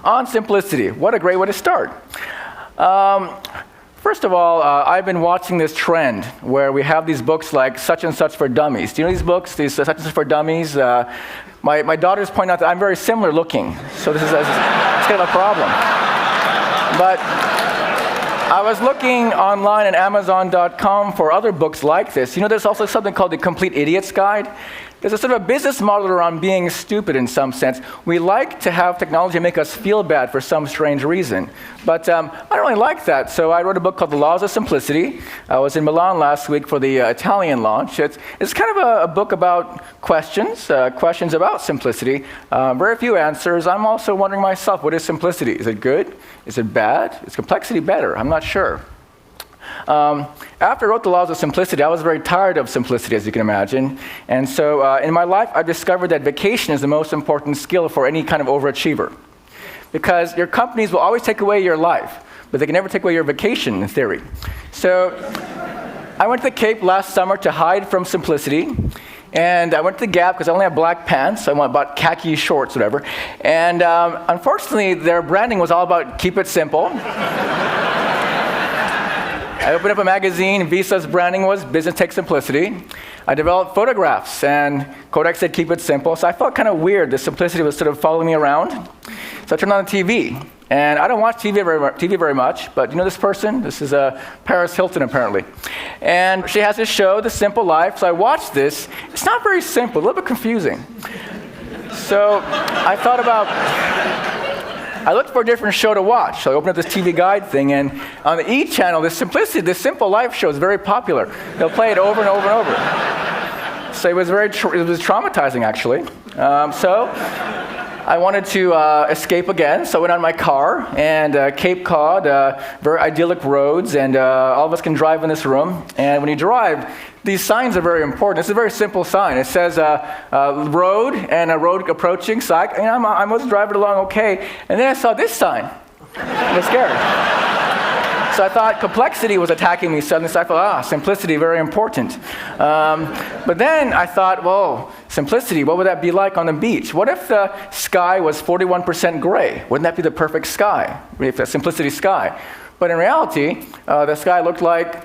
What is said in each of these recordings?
on simplicity. What a great way to start. First of all, I've been watching this trend where we have these books like Such and Such for Dummies. Do you know these books, these Such and Such for Dummies? My daughters point out that I'm very similar looking, so this is it's kind of a problem. But I was looking online at Amazon.com for other books like this. You know, there's also something called the Complete Idiot's Guide. There's a sort of a business model around being stupid in some sense. We like to have technology make us feel bad for some strange reason. But I don't really like that, so I wrote a book called The Laws of Simplicity. I was in Milan last week for the Italian launch. It's kind of a book about questions about simplicity. Very few answers. I'm also wondering myself, what is simplicity? Is it good? Is it bad? Is complexity better? I'm not sure. After I wrote The Laws of Simplicity, I was very tired of simplicity, as you can imagine. And so in my life, I discovered that vacation is the most important skill for any kind of overachiever. Because your companies will always take away your life, but they can never take away your vacation, in theory. So I went to the Cape last summer to hide from simplicity. And I went to the Gap because I only have black pants. So I bought khaki shorts, whatever. And unfortunately, their branding was all about keep it simple. I opened up a magazine, Visa's branding was Business Takes Simplicity. I developed photographs, and Kodak said keep it simple. So I felt kind of weird. The simplicity was sort of following me around. So I turned on the TV. And I don't watch TV very much, but you know this person? This is Paris Hilton, apparently. And she has this show, The Simple Life. So I watched this. It's not very simple, a little bit confusing. So I looked for a different show to watch. So I opened up this TV guide thing, and on the E! channel, this Simple Life show is very popular. They'll play it over and over and over. So it was traumatizing, actually. So I wanted to escape again, so I went on my car, and Cape Cod, very idyllic roads, and all of us can drive in this room. And when you drive, these signs are very important. It's a very simple sign. It says road and a road approaching. So I was driving along okay, and then I saw this sign. I was scared. So I thought complexity was attacking me suddenly. So I thought, simplicity, very important. But then I thought, well, simplicity, what would that be like on the beach? What if the sky was 41% gray? Wouldn't that be the perfect sky? If the simplicity sky. But in reality, the sky looked like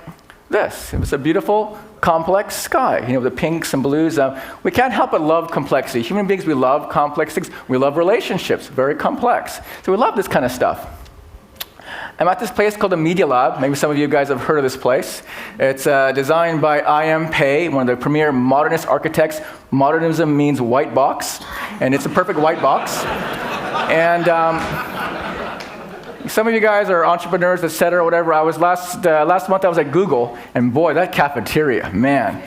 this. It was a beautiful, complex sky, the pinks and blues. We can't help but love complexity. Human beings, we love complex things. We love relationships, very complex. So we love this kind of stuff. I'm at this place called the Media Lab. Maybe some of you guys have heard of this place. It's designed by I.M. Pei, one of the premier modernist architects. Modernism means white box, and it's a perfect white box. And some of you guys are entrepreneurs, etc., whatever. I was last month I was at Google, and boy, that cafeteria, man.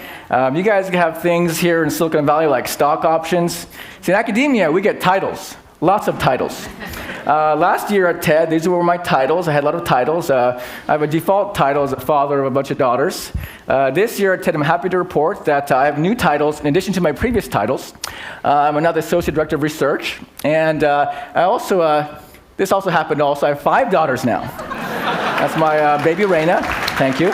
You guys have things here in Silicon Valley like stock options. See, in academia, we get titles, lots of titles. Last year at TED, these were my titles. I had a lot of titles. I have a default title as a father of a bunch of daughters. This year at TED, I'm happy to report that I have new titles in addition to my previous titles. I'm another associate director of research, and this also happened also. I have 5 daughters now. That's my baby Reina. Thank you.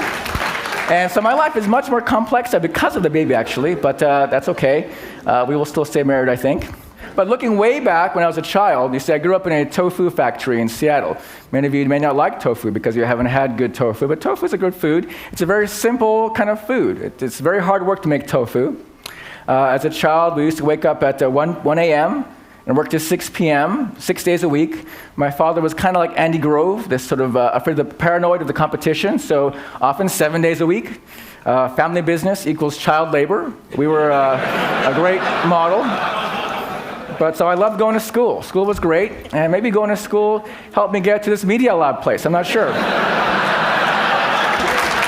And so my life is much more complex because of the baby, actually, but that's okay. We will still stay married, I think. But looking way back when I was a child, you see, I grew up in a tofu factory in Seattle. Many of you may not like tofu because you haven't had good tofu, but tofu is a good food. It's a very simple kind of food. It's very hard work to make tofu. As a child, we used to wake up at 1 a.m., and worked till 6 p.m., 6 days a week. My father was kind of like Andy Grove, this sort of afraid of the paranoid of the competition, so often 7 days a week. Family business equals child labor. We were a great model. But so I loved going to school. School was great, and maybe going to school helped me get to this Media Lab place. I'm not sure.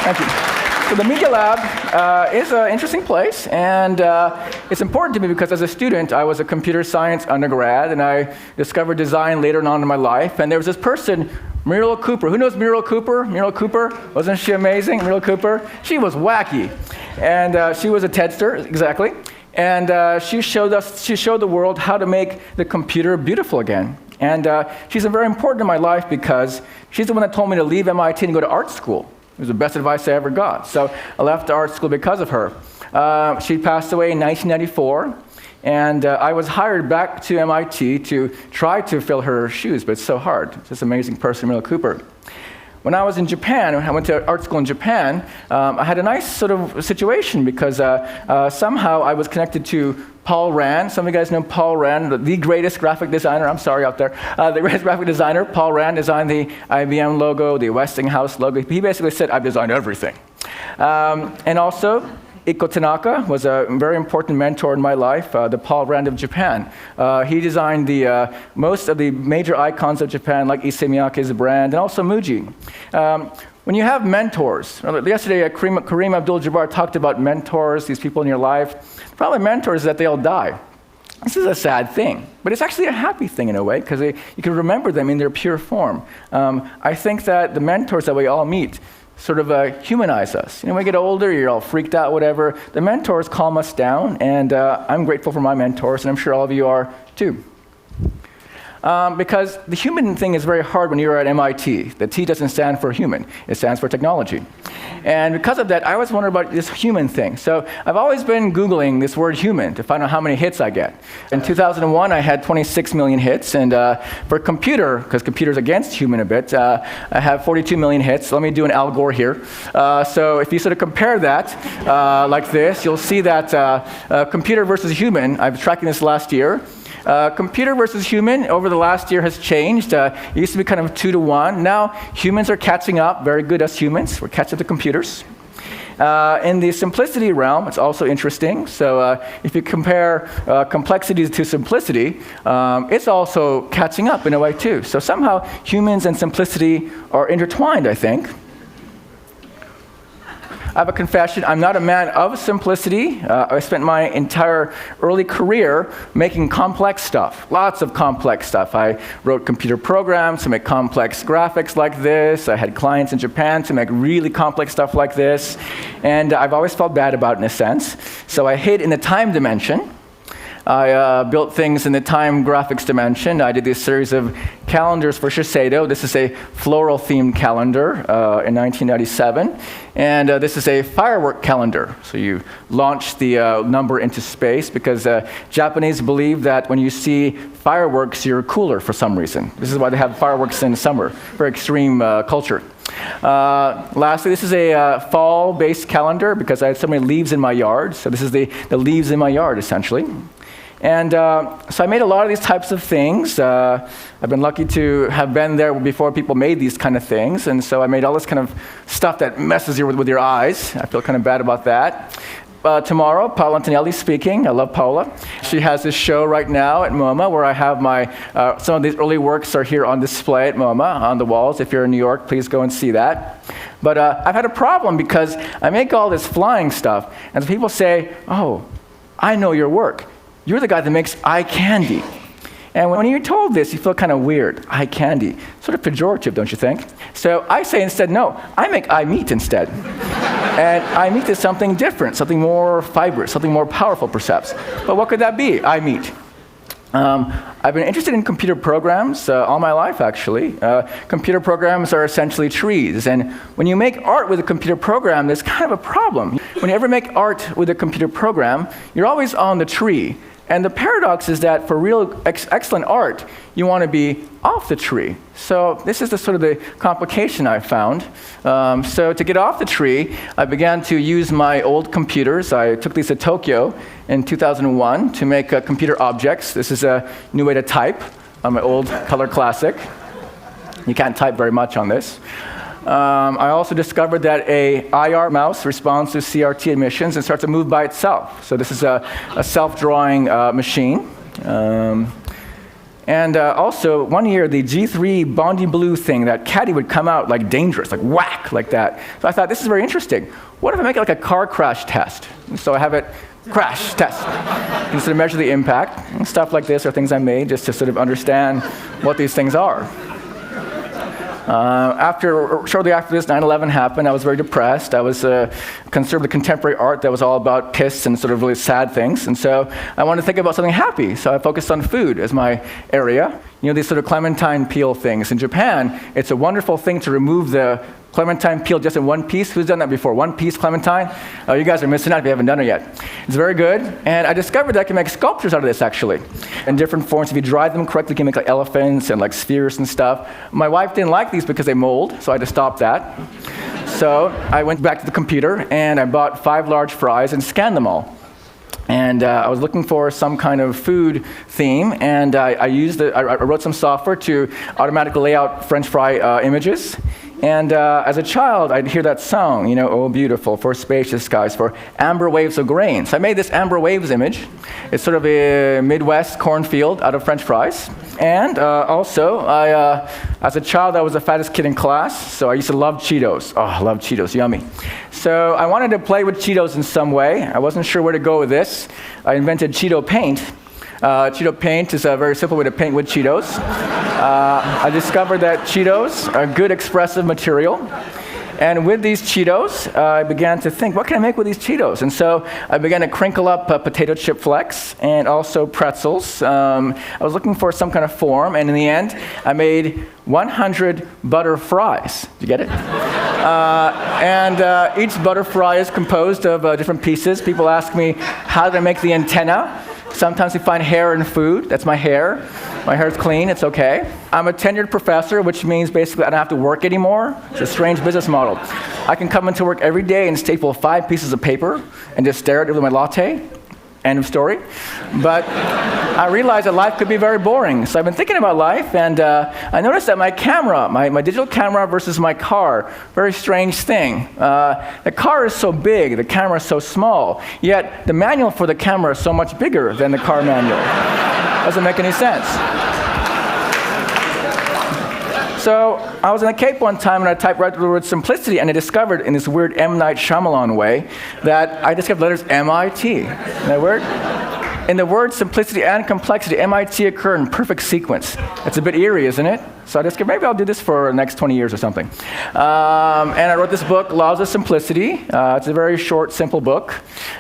Thank you. So the Media Lab is an interesting place, and it's important to me because as a student, I was a computer science undergrad, and I discovered design later on in my life. And there was this person, Muriel Cooper. Who knows Muriel Cooper? Muriel Cooper, wasn't she amazing? Muriel Cooper, she was wacky, and she was a TEDster, exactly. And she showed the world how to make the computer beautiful again. And she's very important in my life because she's the one that told me to leave MIT and go to art school. It was the best advice I ever got. So I left art school because of her. She passed away in 1994. And I was hired back to MIT to try to fill her shoes, but it's so hard. It's this amazing person, Mila Cooper. When I was in Japan, when I went to art school in Japan, I had a nice sort of situation because somehow I was connected to Paul Rand. Some of you guys know Paul Rand, the greatest graphic designer. I'm sorry out there. The greatest graphic designer. Paul Rand designed the IBM logo, the Westinghouse logo. He basically said, I've designed everything. And also, Iko Tanaka was a very important mentor in my life, the Paul Rand of Japan. He designed most of the major icons of Japan, like Issey Miyake's brand, and also Muji. When you have mentors, yesterday Kareem Abdul-Jabbar talked about mentors, these people in your life. The problem with mentors is that they all die. This is a sad thing, but it's actually a happy thing in a way, because you can remember them in their pure form. I think that the mentors that we all meet sort of humanize us. When we get older, you're all freaked out, whatever. The mentors calm us down, and I'm grateful for my mentors, and I'm sure all of you are too. Because the human thing is very hard when you're at MIT. The T doesn't stand for human. It stands for technology. And because of that, I always wonder about this human thing. So I've always been Googling this word human to find out how many hits I get. In 2001, I had 26 million hits. And for computer, because computer's against human a bit, I have 42 million hits. Let me do an Al Gore here. So if you sort of compare that like this, you'll see that computer versus human, I was tracking this last year. Computer versus human over the last year has changed. It used to be kind of 2-to-1. Now humans are catching up, very good as humans. We're catching up to computers. In the simplicity realm, it's also interesting. So if you compare complexity to simplicity, it's also catching up in a way too. So somehow humans and simplicity are intertwined, I think. I have a confession. I'm not a man of simplicity. I spent my entire early career making complex stuff, lots of complex stuff. I wrote computer programs to make complex graphics like this. I had clients in Japan to make really complex stuff like this. And I've always felt bad about it in a sense. So I hid in the time dimension. I built things in the time graphics dimension. I did this series of calendars for Shiseido. This is a floral-themed calendar in 1997. And this is a firework calendar. So you launch the number into space because Japanese believe that when you see fireworks, you're cooler for some reason. This is why they have fireworks in the summer, very extreme culture. Lastly, this is a fall-based calendar because I had so many leaves in my yard. So this is the leaves in my yard, essentially. And so I made a lot of these types of things. I've been lucky to have been there before people made these kind of things. And so I made all this kind of stuff that messes you with your eyes. I feel kind of bad about that. Tomorrow, Paola Antonelli speaking. I love Paola. She has this show right now at MoMA where I have some of these early works are here on display at MoMA on the walls. If you're in New York, please go and see that. But I've had a problem because I make all this flying stuff, and people say, oh, I know your work. You're the guy that makes eye candy. And when you're told this, you feel kind of weird. Eye candy. Sort of pejorative, don't you think? So I say instead, no, I make eye meat instead. And eye meat is something different, something more fibrous, something more powerful, perhaps. But what could that be, eye meat? I've been interested in computer programs all my life, actually. Computer programs are essentially trees. And when you make art with a computer program, there's kind of a problem. When you ever make art with a computer program, you're always on the tree. And the paradox is that for real excellent art, you want to be off the tree. So this is the sort of the complication I found. So to get off the tree, I began to use my old computers. I took these to Tokyo in 2001 to make computer objects. This is a new way to type on my old Color Classic. You can't type very much on this. I also discovered that a IR mouse responds to CRT emissions and starts to move by itself. So this is a self-drawing machine. And also, one year, the G3 Bondi Blue thing, that caddy would come out like dangerous, like whack, like that. So I thought, this is very interesting. What if I make it like a car crash test? And so I have it crash test. You sort of measure the impact. And stuff like this are things I made just to sort of understand what these things are. Shortly after this, 9/11 happened. I was very depressed. I was concerned with contemporary art that was all about piss and sort of really sad things. And so I wanted to think about something happy. So I focused on food as my area. You know, these sort of clementine peel things. In Japan, it's a wonderful thing to remove the Clementine peel just in one piece. Who's done that before? One piece clementine? Oh, you guys are missing out if you haven't done it yet. It's very good. And I discovered that I can make sculptures out of this, actually, in different forms. If you dry them correctly, you can make like elephants and like spheres and stuff. My wife didn't like these because they mold, so I had to stop that. So I went back to the computer, and I bought 5 large fries and scanned them all. And I was looking for some kind of food theme, and I wrote some software to automatically lay out French fry images. And as a child, I'd hear that song, you know, "Oh, beautiful, for spacious skies, for amber waves of grain." So I made this amber waves image. It's sort of a Midwest cornfield out of French fries. And also, as a child, I was the fattest kid in class, so I used to love Cheetos. Oh, I love Cheetos, yummy. So I wanted to play with Cheetos in some way. I wasn't sure where to go with this. I invented Cheeto Paint. Cheeto Paint is a very simple way to paint with Cheetos. I discovered that Cheetos are good expressive material. And with these Cheetos, I began to think, what can I make with these Cheetos? And so I began to crinkle up potato chip flecks and also pretzels. I was looking for some kind of form, and in the end, I made 100 butter fries. Did you get it? Each butter fry is composed of different pieces. People ask me, how did I make the antenna? Sometimes we find hair in food. That's my hair. My hair's clean. It's okay. I'm a tenured professor, which means basically I don't have to work anymore. It's a strange business model. I can come into work every day and staple 5 pieces of paper and just stare at it with my latte. End of story. But I realized that life could be very boring. So I've been thinking about life, and I noticed that my camera, my digital camera versus my car, very strange thing. The car is so big, the camera is so small, yet the manual for the camera is so much bigger than the car manual. Doesn't make any sense. So I was in a Cape one time, and I typed right the word simplicity, and I discovered in this weird M. Night Shyamalan way that I discovered letters MIT. Isn't that weird? In the words simplicity and complexity, MIT occur in perfect sequence. It's a bit eerie, isn't it? So I discovered maybe I'll do this for the next 20 years or something. And I wrote this book, Laws of Simplicity. It's a very short, simple book.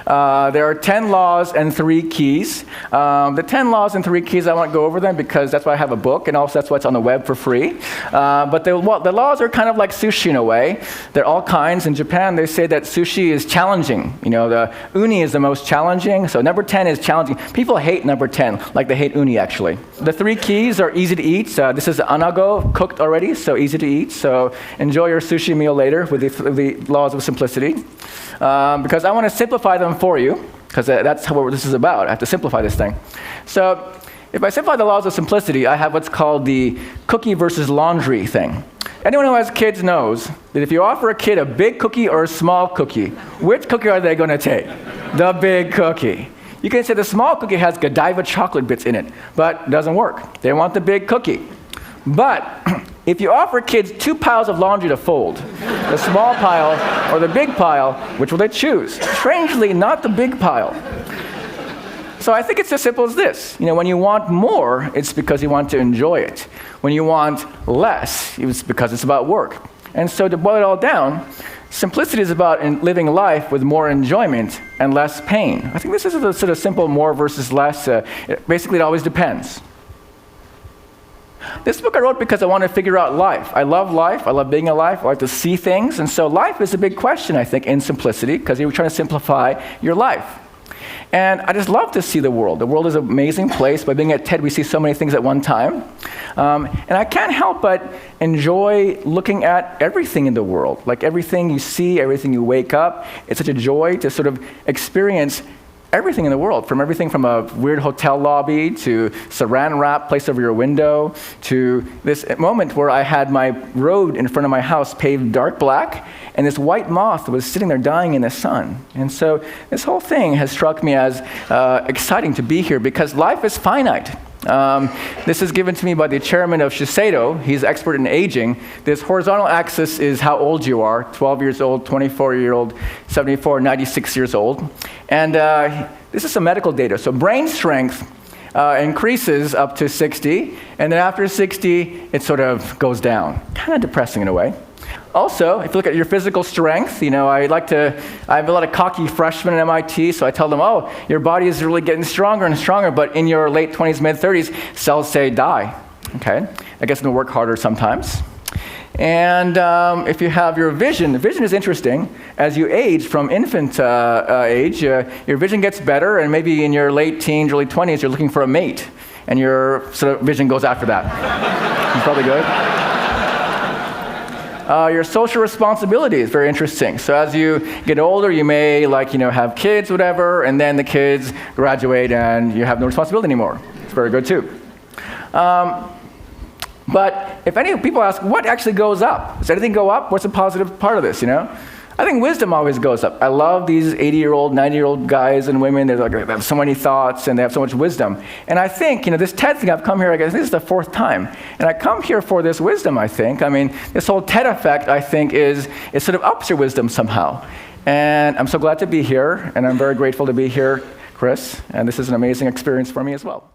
There are 10 laws and 3 keys. The 10 laws and 3 keys, I won't go over them because that's why I have a book, and also that's why it's on the web for free. But the laws are kind of like sushi in a way. There are all kinds. In Japan, they say that sushi is challenging. You know, the uni is the most challenging, so number 10 is challenging. People hate number 10, like they hate uni, actually. The 3 keys are easy to eat. This is anago, cooked already, so easy to eat. So enjoy your sushi meal later with the laws of simplicity. Because I want to simplify them for you, because that's what this is about. I have to simplify this thing. So if I simplify the laws of simplicity, I have what's called the cookie versus laundry thing. Anyone who has kids knows that if you offer a kid a big cookie or a small cookie, which cookie are they going to take? The big cookie. You can say the small cookie has Godiva chocolate bits in it, but it doesn't work. They want the big cookie. But if you offer kids 2 piles of laundry to fold, the small pile or the big pile, which will they choose? Strangely, not the big pile. So I think it's as simple as this. You know, when you want more, it's because you want to enjoy it. When you want less, it's because it's about work. And so to boil it all down, simplicity is about living life with more enjoyment and less pain. I think this is a sort of simple more versus less. Basically, it always depends. This book I wrote because I want to figure out life. I love being alive, I like to see things, and so life is a big question, I think, in simplicity, because you're trying to simplify your life. And I just love to see the world. The world is an amazing place. By being at TED, we see so many things at one time. And I can't help but enjoy looking at everything in the world. Like everything you see, everything you wake up. It's such a joy to sort of experience everything in the world, from everything from a weird hotel lobby to saran wrap placed over your window to this moment where I had my road in front of my house paved dark black, and this white moth was sitting there dying in the sun. And so this whole thing has struck me as exciting to be here because life is finite. This is given to me by the chairman of Shiseido. He's an expert in aging. This horizontal axis is how old you are, 12 years old, 24-year-old, 74, 96 years old. And this is some medical data. So brain strength increases up to 60, and then after 60, it sort of goes down. Kind of depressing in a way. Also, if you look at your physical strength, you know, I have a lot of cocky freshmen at MIT, so I tell them, oh, your body is really getting stronger and stronger, but in your late 20s, mid 30s, cells say die. Okay? I guess I'm gonna work harder sometimes. And if you have your vision is interesting. As you age from infant age, your vision gets better, and maybe in your late teens, early 20s, you're looking for a mate, and your sort of vision goes after that. It's probably good. Your social responsibility is very interesting. So as you get older, you may have kids, whatever, and then the kids graduate and you have no responsibility anymore. It's very good too. But if any people ask, what actually goes up? Does anything go up? What's the positive part of this, I think wisdom always goes up. I love these 80-year-old, 90-year-old guys and women. They have so many thoughts and they have so much wisdom. And I think, this TED thing, I've come here, I guess this is the 4th time. And I come here for this wisdom, I think. I mean, this whole TED effect, I think, it sort of ups your wisdom somehow. And I'm so glad to be here, and I'm very grateful to be here, Chris. And this is an amazing experience for me as well.